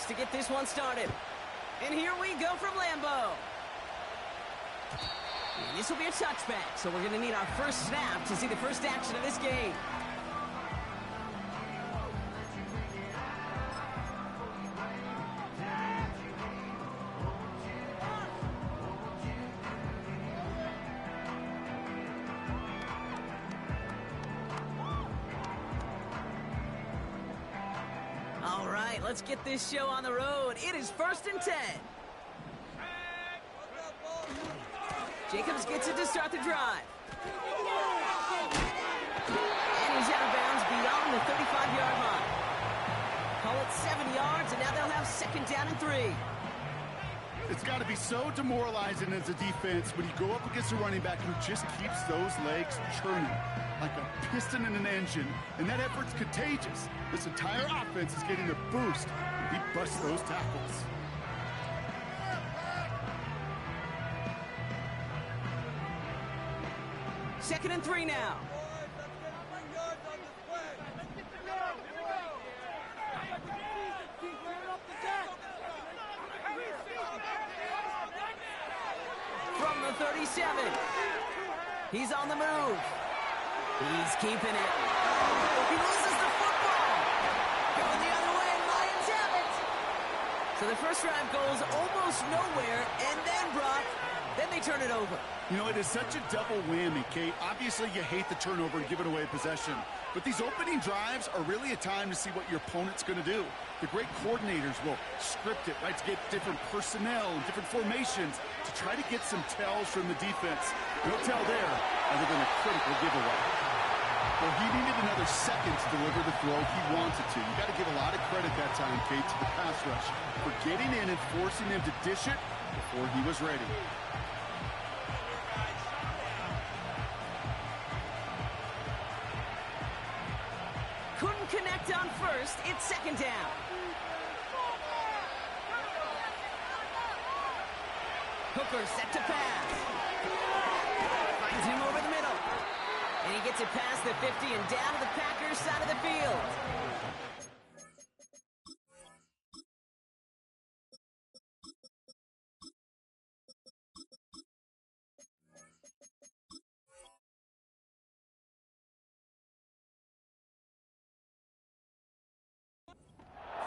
to get this one started. And here we go from Lambeau. And this will be a touchback, so we're going to need our first snap to see the first action of this game. All right, let's get this show on the road. It is 1st and 10. Jacobs gets it to start the drive. And he's out of bounds beyond the 35-yard line. Call it 7 yards, and now they'll have 2nd down and 3. It's got to be so demoralizing as a defense when you go up against a running back who just keeps those legs churning like a piston in an engine, and that effort's contagious. This entire offense is getting a boost. He busts those tackles. Second and 3 now. From the 37. He's on the move. He's keeping it. He loses the football. Going the other way, Lions have it. So the first drive goes almost nowhere, and then Brock, then they turn it over. You know, it is such a double whammy, Kate. Obviously, you hate the turnover and giving away possession. But these opening drives are really a time to see what your opponent's going to do. The great coordinators will script it, right, to get different personnel and different formations to try to get some tells from the defense. No tell there other than a critical giveaway. Well, he needed another second to deliver the throw he wanted to. You got to give a lot of credit that time, Kate, to the pass rush for getting in and forcing him to dish it before he was ready. Couldn't connect on first. It's 2nd down. Hooker set to pass. Finds him over the middle. And he gets it past the 50 and down to the Packers side of the field.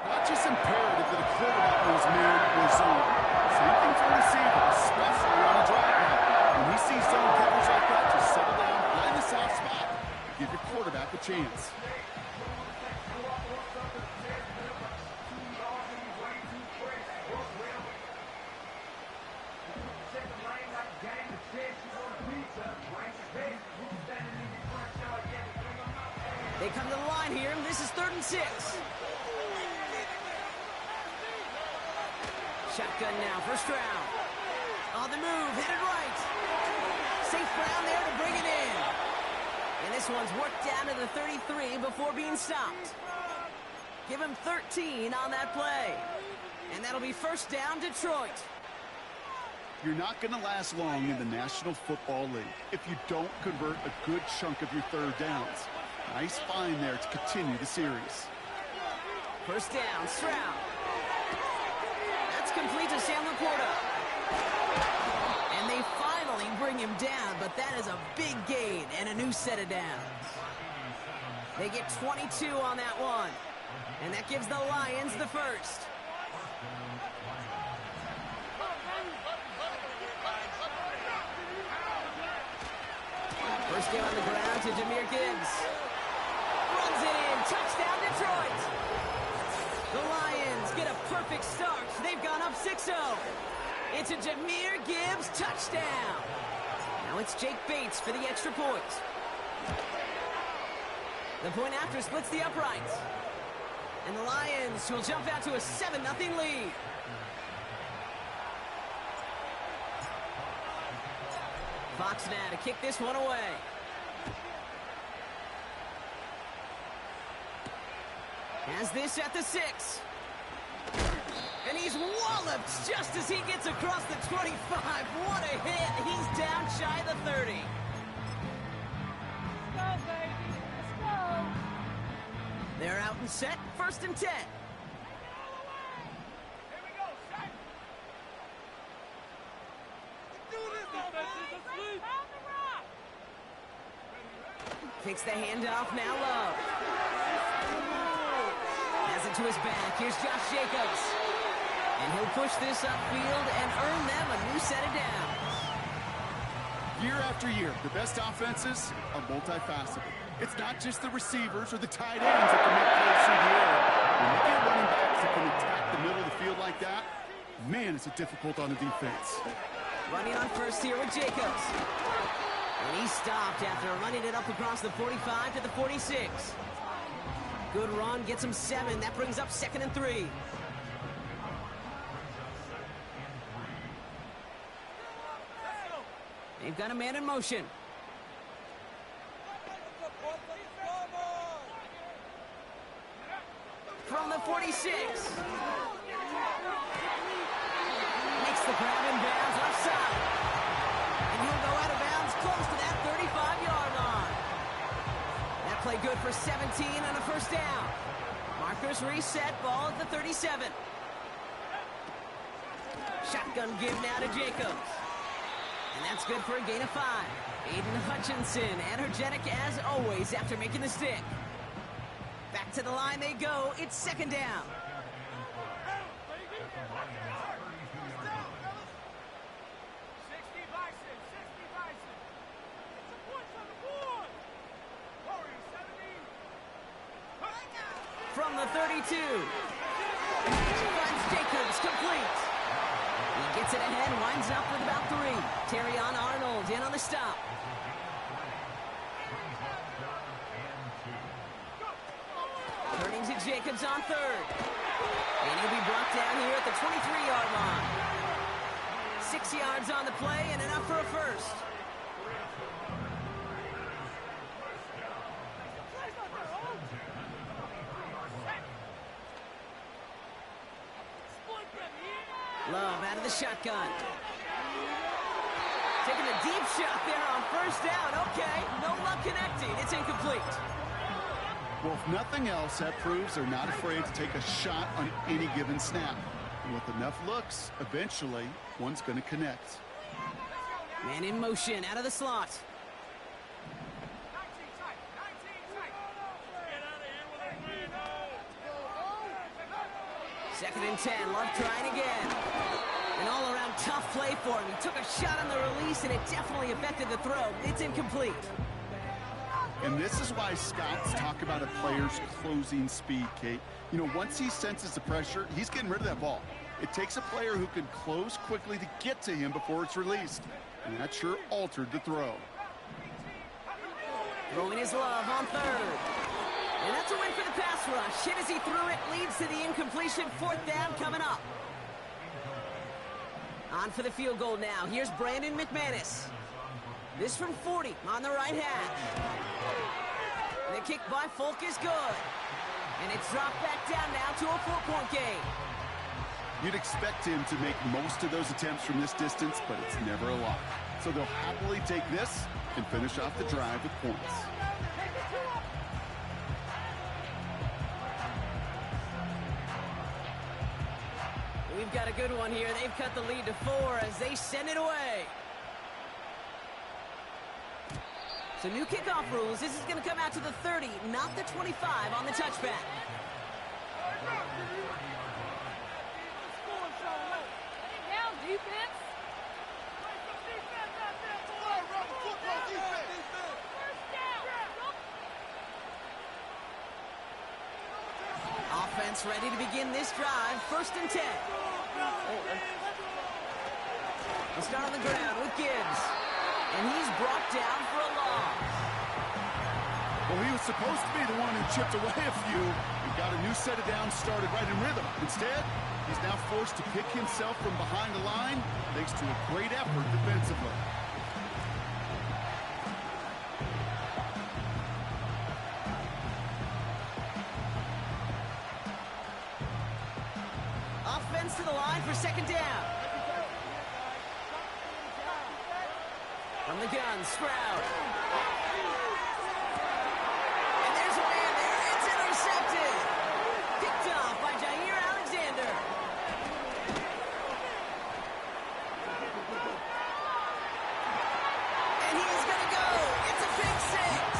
Not just imperative that a quarterback knows man or zone. Same thing for a receiver, especially on a drive route. When he sees zone coverage like that, just settle down, find the soft spot, give your quarterback a chance. They come to the line here, and this is 3rd and 6. Shotgun now, first round. On the move, headed right. St. Brown there to bring it in. And this one's worked down to the 33 before being stopped. Give him 13 on that play. And that'll be 1st down, Detroit. You're not going to last long in the National Football League if you don't convert a good chunk of your 3rd downs. Nice find there to continue the series. 1st down, Stroud. That's complete to Sam Laporta. And they finally bring him down, but that is a big gain and a new set of downs. They get 22 on that one. And that gives the Lions the first. First down on the ground to Jahmyr Gibbs. Runs it in. Touchdown, Detroit. The Lions get a perfect start. They've gone up 6-0. It's a Jahmyr Gibbs touchdown. Now it's Jake Bates for the extra point. The point after splits the uprights. And the Lions will jump out to a 7-0 lead. Fox now to kick this one away. Has this at the 6. And he's walloped just as he gets across the 25. What a hit. He's down shy of the 30. Let's go, baby. Let's go. They're out and set. 1st and 10. Takes the handoff, now Love. Has it to his back. Here's Josh Jacobs. And he'll push this upfield and earn them a new set of downs. Year after year, the best offenses are multifaceted. It's not just the receivers or the tight ends that can make plays through the air. When you get running backs that can attack the middle of the field like that, man, is it difficult on the defense. Running on first here with Jacobs. And he stopped after running it up across the 45 to the 46. Good run, gets him 7. That brings up 2nd and 3. They've got a man in motion. From the 46. Makes the grab in bounds left side. And he'll go out of bounds close to that 35-yard line. That play good for 17 and a first down. Markers reset, ball at the 37. Shotgun give now to Jacobs. And that's good for a gain of 5. Aiden Hutchinson, energetic as always after making the stick. Back to the line they go. It's 2nd down. From the 32. Finds Jacobs, complete. He gets it ahead, winds up with about 3. Terrion Arnold in on the stop. Turning to Jacobs on 3rd. And he'll be brought down here at the 23-yard line. 6 yards on the play and enough for a first. Love out of the shotgun. Taking a deep shot there on first down. Okay, no luck connecting. It's incomplete. Well, if nothing else, that proves they're not afraid to take a shot on any given snap. And with enough looks, eventually, one's going to connect. Man in motion out of the slot. Second and 10. Love trying again. An all-around tough play for him. He took a shot on the release, and it definitely affected the throw. It's incomplete. And this is why scouts talk about a player's closing speed, Kate. You know, once he senses the pressure, he's getting rid of that ball. It takes a player who can close quickly to get to him before it's released. And that sure altered the throw. Throwing his Love on 3rd. And that's a win for the pass rush. Hit as he threw it, leads to the incompletion. 4th down coming up. On for the field goal now. Here's Brandon McManus. This from 40 on the right hash. The kick by Folk is good. And it's dropped back down now to a 4-point game. You'd expect him to make most of those attempts from this distance, but it's never a lot. So they'll happily take this and finish off the drive with points. We've got a good one here. They've cut the lead to 4 as they send it away. So new kickoff rules. This is going to come out to the 30, not the 25 on the touchback. Down, defense. Offense ready to begin this drive. 1st and 10. We'll start on the ground with Gibbs. And he's brought down for a loss. Well, he was supposed to be the one who chipped away a few and got a new set of downs started right in rhythm. Instead, he's now forced to pick himself from behind the line thanks to a great effort defensively. Offense to the line for 2nd down. From the gun, Stroud. And there's a man there. It's intercepted. Picked off by Jair Alexander. And he's going to go. It's a pick 6.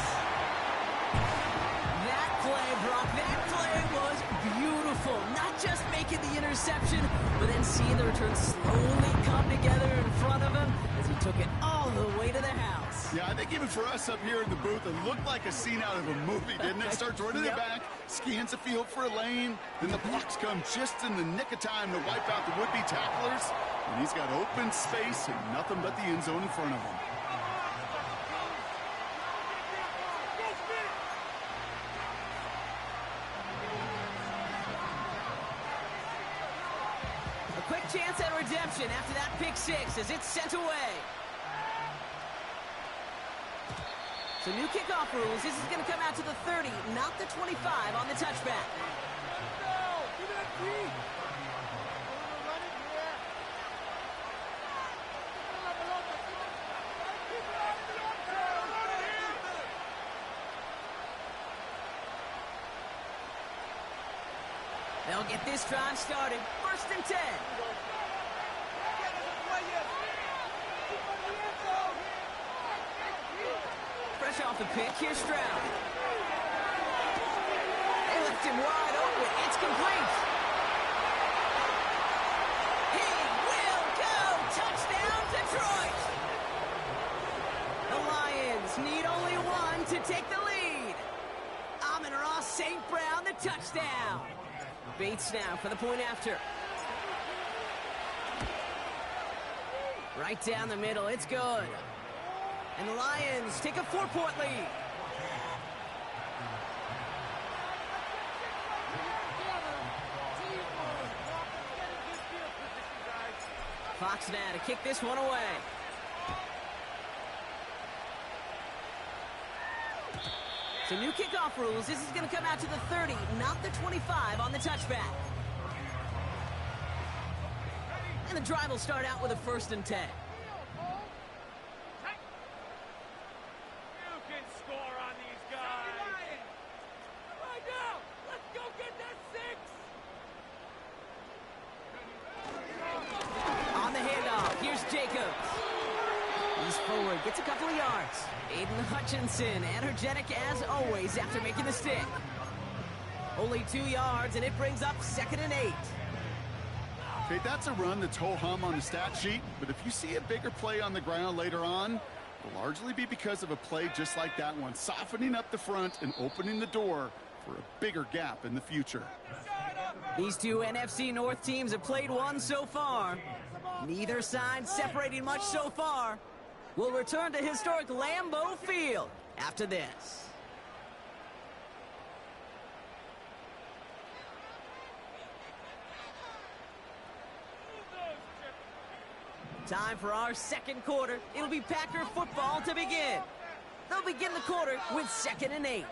interception, but then seeing the return slowly come together in front of him as he took it all the way to the house. Yeah, I think even for us up here in the booth, it looked like a scene out of a movie, didn't it? Starts running it back, scans the field for a lane, then the blocks come just in the nick of time to wipe out the would-be tacklers, and he's got open space and nothing but the end zone in front of him. A quick chance at redemption after that pick six as it's sent away. So new kickoff rules. This is going to come out to the 30, not the 25 on the touchback. They'll get this drive started. First and 10. Fresh off the pick, here's Stroud. They left him wide open. It's complete. He will go. Touchdown, Detroit. The Lions need only one to take the lead. Amon-Ra St. Brown, the touchdown. Bates now for the point after. Right down the middle, it's good. And the Lions take a 4-point lead. Fox now to kick this one away. So new kickoff rules. This is going to come out to the 30, not the 25 on the touchback. And the drive will start out with a first and 10. You can score on these guys. Right now, let's go get that 6. On the handoff, here's Jacobs. He's forward, gets a couple of yards. Aiden Hutchinson, energetic as always after making the stick. Only 2 yards, and it brings up 2nd and 8. Okay, that's a run that's ho-hum on the stat sheet, but if you see a bigger play on the ground later on, it'll largely be because of a play just like that one, softening up the front and opening the door for a bigger gap in the future. These two NFC North teams have played one so far. Neither side separating much so far. We'll return to historic Lambeau Field after this. Time for our second quarter. It'll be Packer football to begin. They'll begin the quarter with 2nd and 8.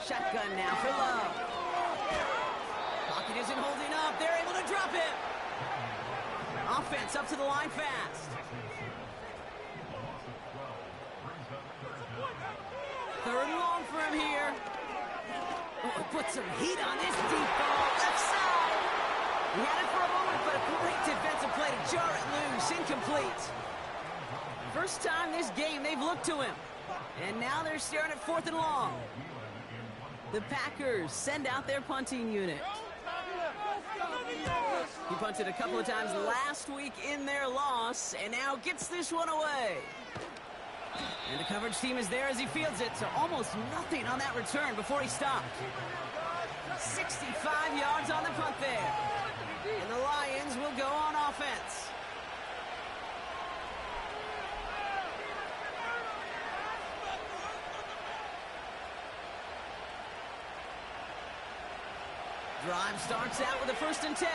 Shotgun now for Love. Pocket isn't holding up. They're able to drop it. Offense up to the line fast. 3rd and long for him here. Oh, put some heat on this deep ball. Left side. He had it for a moment, but a great defensive play to jar it loose. Incomplete. First time this game they've looked to him. And now they're staring at 4th and long. The Packers send out their punting unit. He punted a couple of times last week in their loss, and now gets this one away. And the coverage team is there as he fields it, so almost nothing on that return before he stopped. 65 yards on the punt there. And the Lions will go on offense. Drive starts out with a 1st and 10.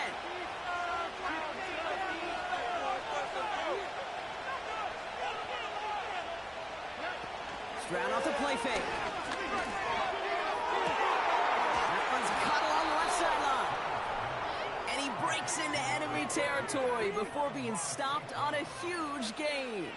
Stroud off the play fake. That one's caught along the left sideline. And he breaks into enemy territory before being stopped on a huge gain.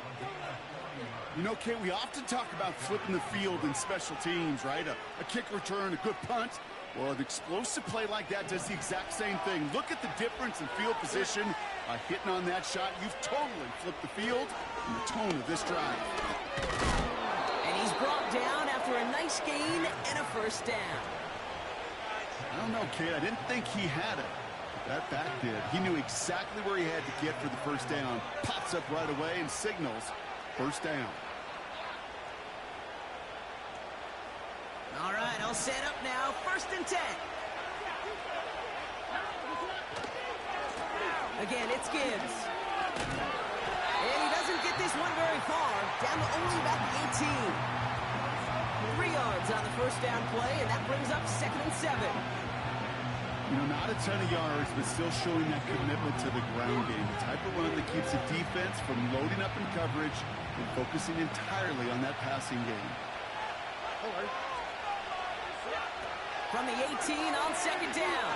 You know, Kate, we often talk about flipping the field in special teams, right? A kick return, a good punt. Well, an explosive play like that does the exact same thing. Look at the difference in field position By hitting on that shot, you've totally flipped the field and the tone of this drive. And he's brought down after a nice gain and a first down. I don't know, kid. I didn't think he had it. That back did. He knew exactly where he had to get for the first down. Pops up right away and signals first down. All right, I'll set up now. 1st and 10. Again, it's Gibbs. And he doesn't get this one very far. Down to only about the 18. 3 yards on the first down play, and that brings up 2nd and 7. You know, not a ton of yards, but still showing that commitment to the ground game. The type of run that keeps the defense from loading up in coverage and focusing entirely on that passing game. From the 18 on 2nd down.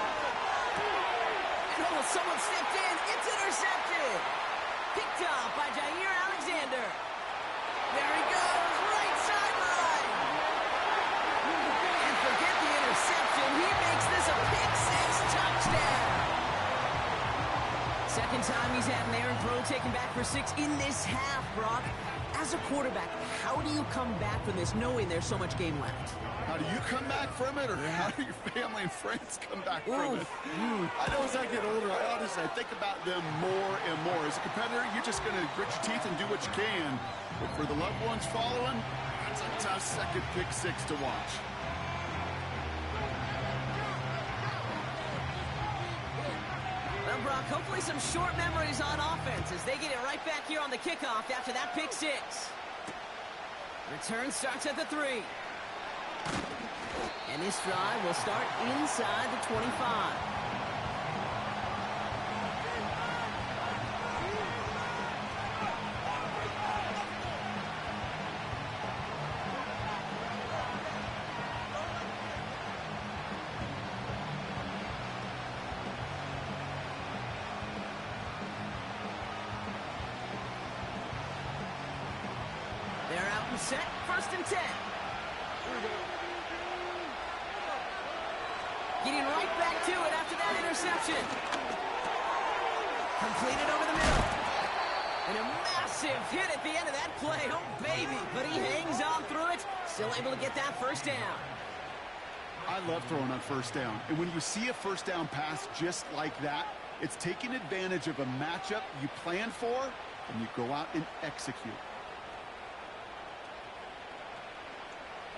And someone stepped in. It's intercepted. Picked up by Jair Alexander. There he goes, right sideline. And forget the interception. He makes this a pick-6 touchdown. Second time he's had an errant throw taken back for 6 in this half, Brock. As a quarterback, how do you come back from this knowing there's so much game left? How do you come back from it, or how do your family and friends come back from it? I know as I get older, I think about them more and more. As a competitor, you're just going to grit your teeth and do what you can. But for the loved ones following, it's a tough second pick-6 to watch. Well, Brock, hopefully some short memories on offense as they get it right back here on the kickoff after that pick-6. Return starts at the 3. And this drive will start inside the 25. They're out and set, 1st and 10. Getting right back to it after that interception. Completed over the middle. And a massive hit at the end of that play. Oh, baby. But he hangs on through it. Still able to get that first down. I love throwing on first down. And when you see a first down pass just like that, it's taking advantage of a matchup you plan for, and you go out and execute.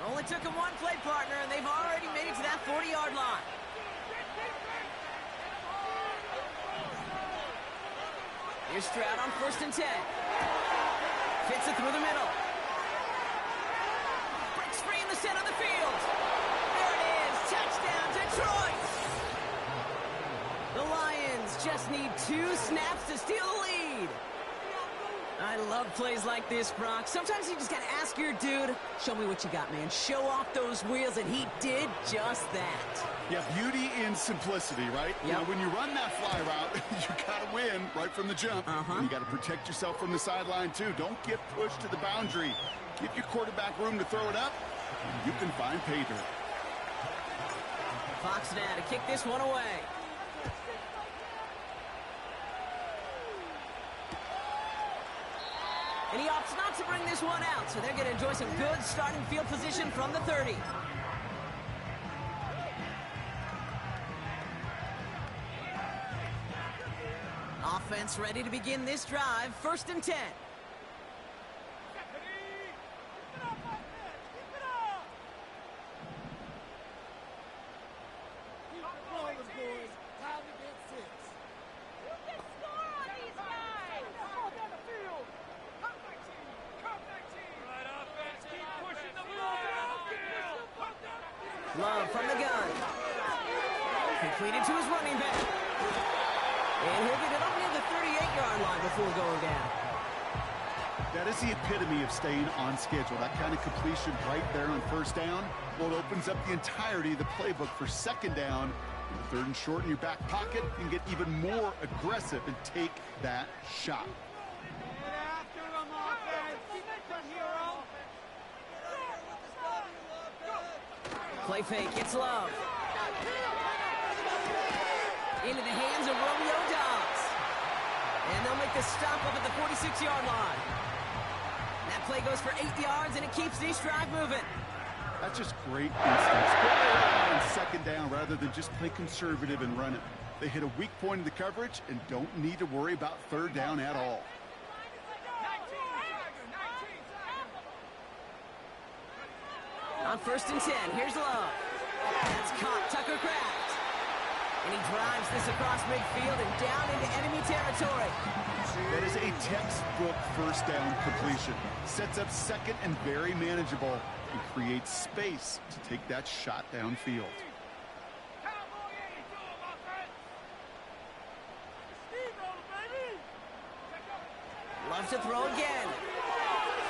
Only took him one play, partner, and they've already made it to that 40-yard line. Here's Stroud on 1st and 10. Fits it through the middle. Breaks free in the center of the field. There it is. Touchdown, Detroit. The Lions just need 2 snaps to steal the lead. I love plays like this, Brock. Sometimes you just got to ask your dude, show me what you got, man. Show off those wheels, and he did just that. Yeah, beauty in simplicity, right? Yep. You know, when you run that fly route, you got to win right from the jump. You got to protect yourself from the sideline, too. Don't get pushed to the boundary. Give your quarterback room to throw it up, and you can find pay dirt. Fox now to kick this one away. And he opts not to bring this one out, so they're going to enjoy some good starting field position from the 30. Offense ready to begin this drive. 1st and 10. Love from the gun. Completed to his running back. And he'll get it up near the 38-yard line before going down. That is the epitome of staying on schedule. That kind of completion right there on first down. Well, it opens up the entirety of the playbook for second down. And 3rd and short in your back pocket, you can get even more aggressive and take that shot. Play fake, it's Love. Into the hands of Romeo Dobbs. break the stop up at the 46-yard line. That play goes for 8 yards, and it keeps this drive moving. That's just great instincts. Go on second down rather than just play conservative and run it. They hit a weak point in the coverage and don't need to worry about third down at all. On 1st and 10, here's Love. That's caught Tucker Kraft. And he drives this across midfield and down into enemy territory. That is a textbook first down completion. Sets up second and very manageable and creates space to take that shot downfield. Love to throw again.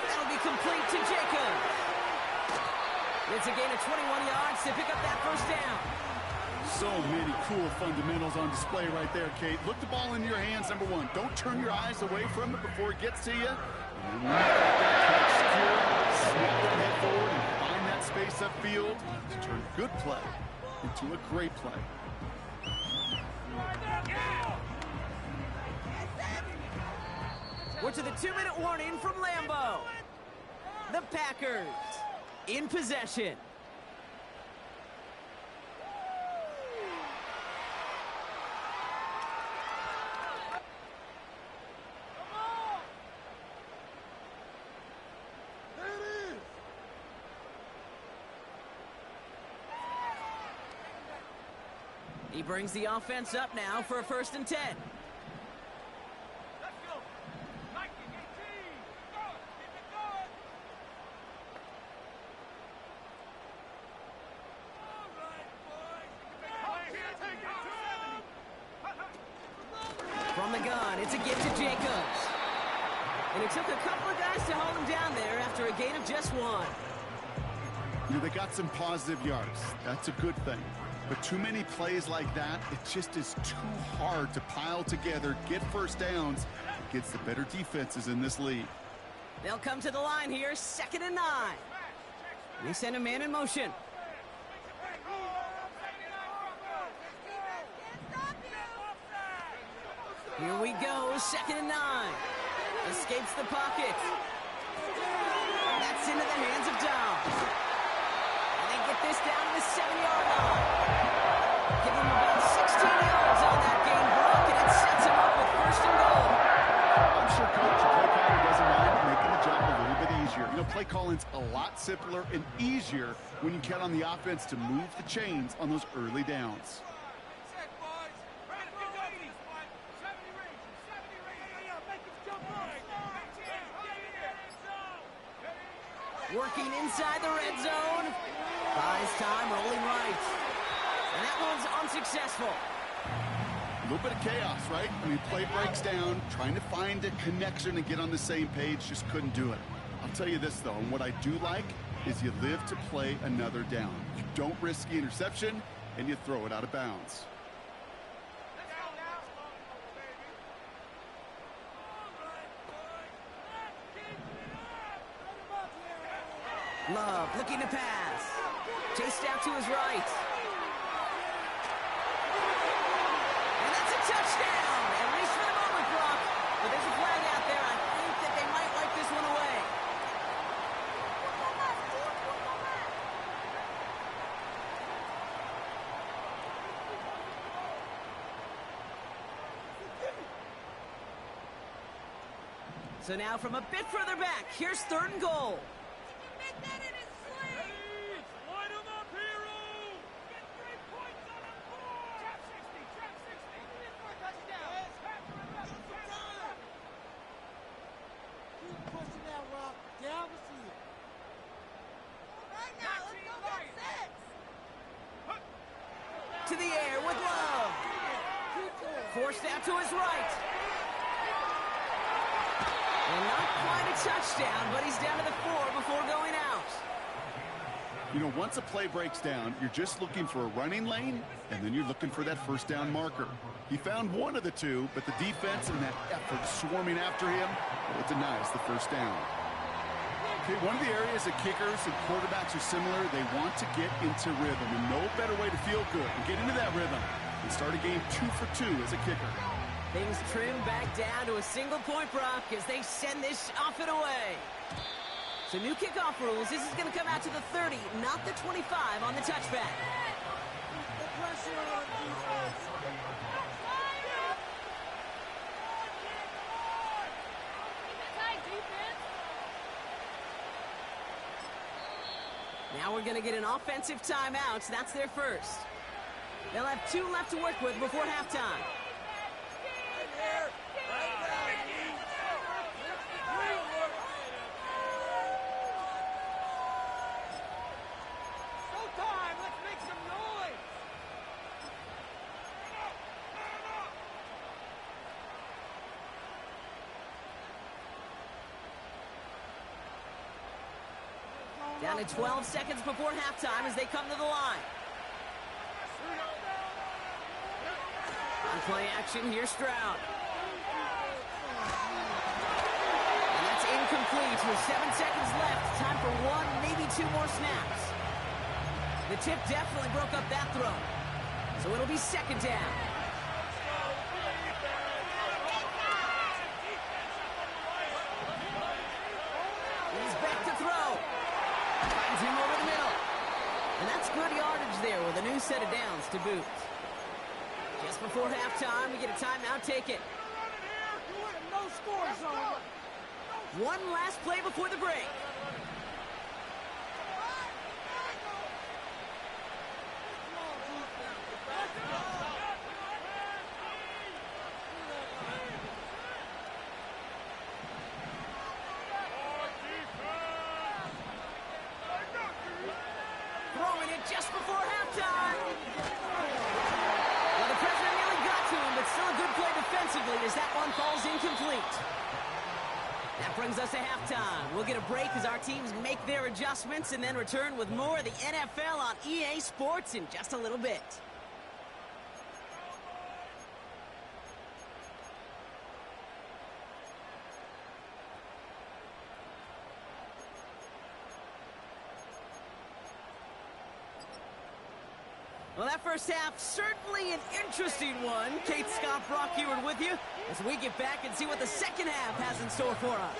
That'll be complete to Jacob. It's a gain of 21 yards to pick up that first down. So many cool fundamentals on display right there, Kate. Look the ball in your hands, number one. Don't turn your eyes away from it before it gets to you. And when you got that secure, snap that head forward and find that space upfield to turn good play into a great play. We're to the 2-minute warning from Lambeau. The Packers in possession. He brings the offense up now for a 1st and 10. From the gun, it's a gift to Jacobs. And it took a couple of guys to hold him down there after a gain of just 1. You know, they got some positive yards. That's a good thing. But too many plays like that, it just is too hard to pile together, get first downs against the better defenses in this league. They'll come to the line here, 2nd and 9. They send a man in motion. Here we go, 2nd and 9. Escapes the pocket. That's into the hands of Dobbs. And they get this down to the 7-yard line. Give him about 16 yards on that gain, Brock, and it sets him up with 1st and goal. I'm sure Coach, the play caller doesn't mind making the job a little bit easier. You know, play calling's a lot simpler and easier when you count on the offense to move the chains on those early downs. Working inside the red zone. Buys time, rolling right. And that one's unsuccessful. A little bit of chaos, right? I mean, play breaks down, trying to find a connection and get on the same page, just couldn't do it. I'll tell you this, though, and what I do like is you live to play another down. You don't risk the interception, and you throw it out of bounds. Love looking to pass. Chased out to his right. And that's a touchdown. At least for the moment, Brock. But there's a flag out there. I think that they might wipe this one away. So now from a bit further back, here's 3rd and goal. To the air with Love. Forced out to his right. And not quite a touchdown, but he's down to the 4 before going out. You know, once a play breaks down, you're just looking for a running lane, and then you're looking for that first down marker. He found one of the two, but the defense and that effort swarming after him, well, it denies the first down. Okay, one of the areas that kickers and quarterbacks are similar, they want to get into rhythm, and no better way to feel good and get into that rhythm than start a game 2 for 2 as a kicker. Things trim back down to a single-point Brock as they send this off and away. So new kickoff rules. This is going to come out to the 30, not the 25 on the touchback. Now we're going to get an offensive timeout. So that's their first. They'll have 2 left to work with before halftime. Down to 12 seconds before halftime as they come to the line. On play action, here's Stroud. And that's incomplete with 7 seconds left. Time for 1, maybe 2 more snaps. The tip definitely broke up that throw. So it'll be second down. He's back to throw. Finds him over the middle. And that's good yardage there with a new set of downs to boot. Just before halftime, we get a timeout. Take it. No score zone. One last play before the break. Throwing it just before halftime. Well, the pressure nearly got to him, but still a good play defensively as that one falls incomplete. That brings us to halftime. We'll get a break as our teams make their adjustments and then return with more of the NFL on EA Sports in just a little bit. Well, that first half, certainly an interesting one. Kate, Scott, Brock Heward with you as we get back and see what the second half has in store for us.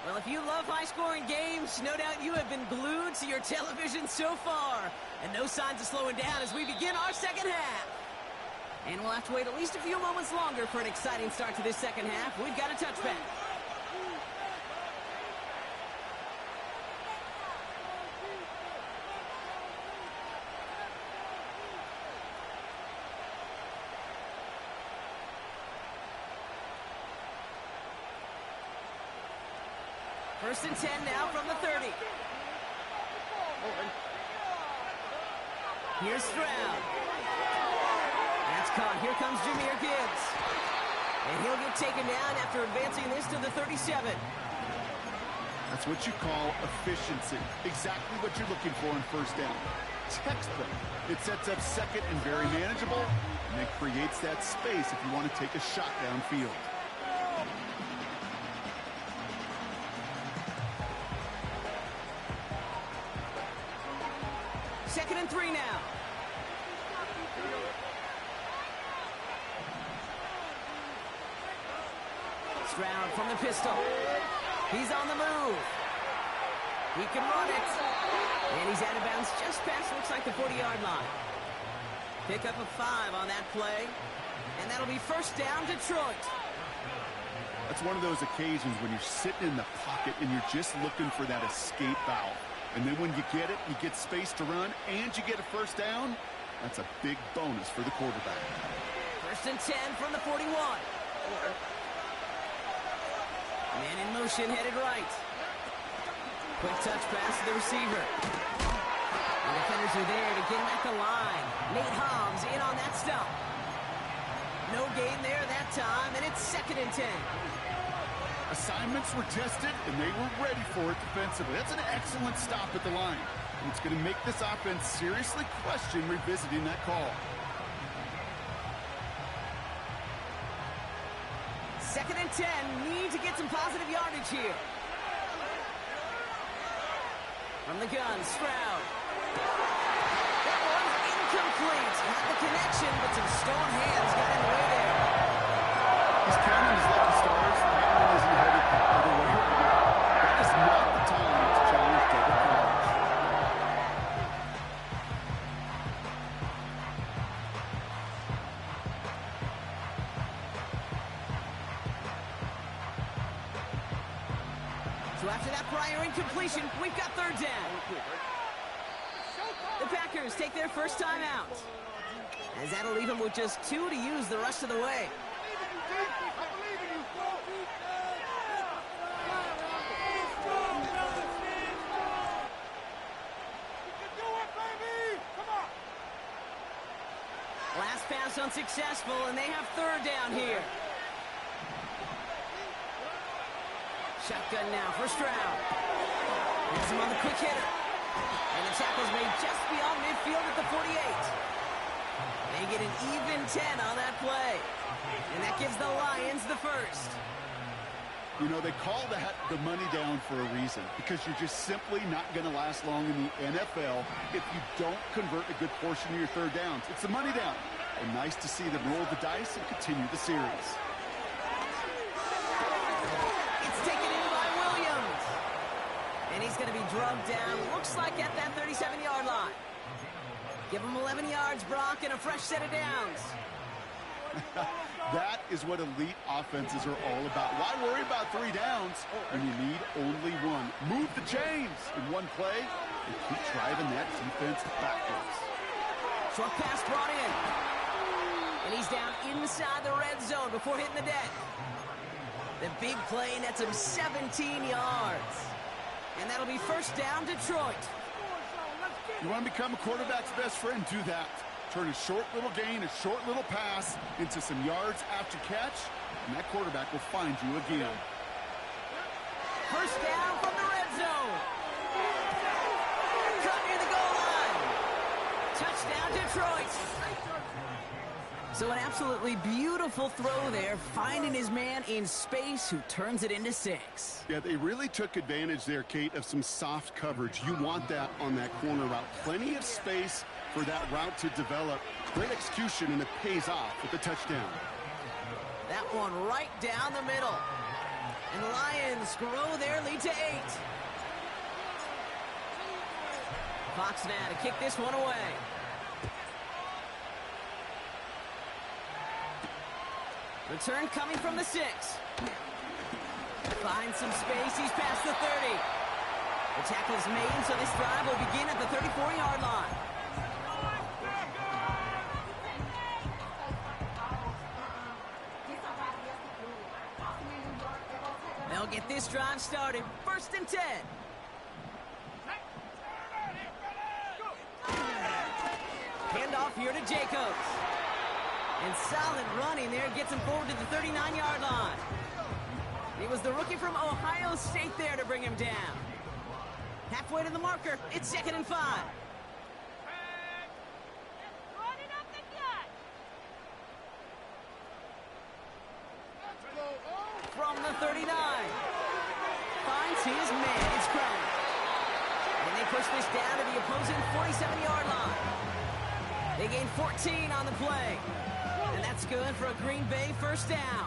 Well, if you love high-scoring games, no doubt you have been glued to your television so far. And no signs of slowing down as we begin our second half. And we'll have to wait at least a few moments longer for an exciting start to this second half. We've got a touchback. First and 10 now from the 30. Here's Stroud. That's caught. Here comes Jahmyr Gibbs. And he'll get taken down after advancing this to the 37. That's what you call efficiency. Exactly what you're looking for in first down. Textbook. It sets up second and very manageable, and it creates that space if you want to take a shot downfield. Second and 3 now. Stroud from the pistol. He's on the move. He can run it. And he's out of bounds just past, looks like, the 40-yard line. Pick up a 5 on that play. And that'll be first down, Detroit. That's one of those occasions when you're sitting in the pocket and you're just looking for that escape valve. And then when you get it, you get space to run, and you get a first down. That's a big bonus for the quarterback. First and 10 from the 41. Man in motion, headed right. Quick touch pass to the receiver. The defenders are there to get him at the line. Nate Hobbs in on that stop. No gain there that time, and it's second and 10. Assignments were tested, and they were ready for it defensively. That's an excellent stop at the line. And it's going to make this offense seriously question revisiting that call. Second and 10. Need to get some positive yardage here. From the gun, Stroud. That one's Incomplete. Had the connection, but some strong hands got in the way there. He's counting his lucky stars. That one isn't headed the other way. That is not the time to challenge double coverage. So after that prior incompletion, we've got third down. The Packers take their first time out, as that'll leave them with just 2 to use the rest of the way. Last pass unsuccessful, and they have third down here. Shotgun now, first round. Hits him on the quick hitter. And the tackle's made just beyond midfield at the 48. They get an even 10 on that play. And that gives the Lions the first. You know, they call that the money down for a reason, because you're just simply not going to last long in the NFL if you don't convert a good portion of your third downs. It's the money down. And nice to see them roll the dice and continue the series. It's taken in by Williams. And he's going to be drugged down, looks like at that 37-yard line. Give him 11 yards, Brock, and a fresh set of downs. That is what elite offenses are all about. Why worry about 3 downs when you need only 1? Move the chains in one play and keep driving that defense backwards. Short pass brought in. And he's down inside the red zone before hitting the deck. The big play nets him 17 yards. And that'll be first down, Detroit. You want to become a quarterback's best friend? Do that. Turn a short little gain, a short little pass into some yards after catch, and that quarterback will find you again. First down from the red zone. Cut near the goal line. Touchdown, Detroit. So an absolutely beautiful throw there, finding his man in space who turns it into 6. Yeah, they really took advantage there, Kate, of some soft coverage. You want that on that corner route. Plenty of space for that route to develop. Great execution, and it pays off with the touchdown. That one right down the middle. And the Lions grow their lead to 8. Fox now to kick this one away. Return coming from the 6. Finds some space. He's past the 30. The tackle's made, so this drive will begin at the 34-yard line. They'll get this drive started. First and 10. Handoff here to Jacobs. And solid running there gets him forward to the 39-yard line. It was the rookie from Ohio State there to bring him down. Halfway to the marker, it's 2nd and 5. From the 39. Finds his man. It's Crown. And they push this down to the opposing 47-yard line. They gain 14 on the play. And that's good for a Green Bay first down.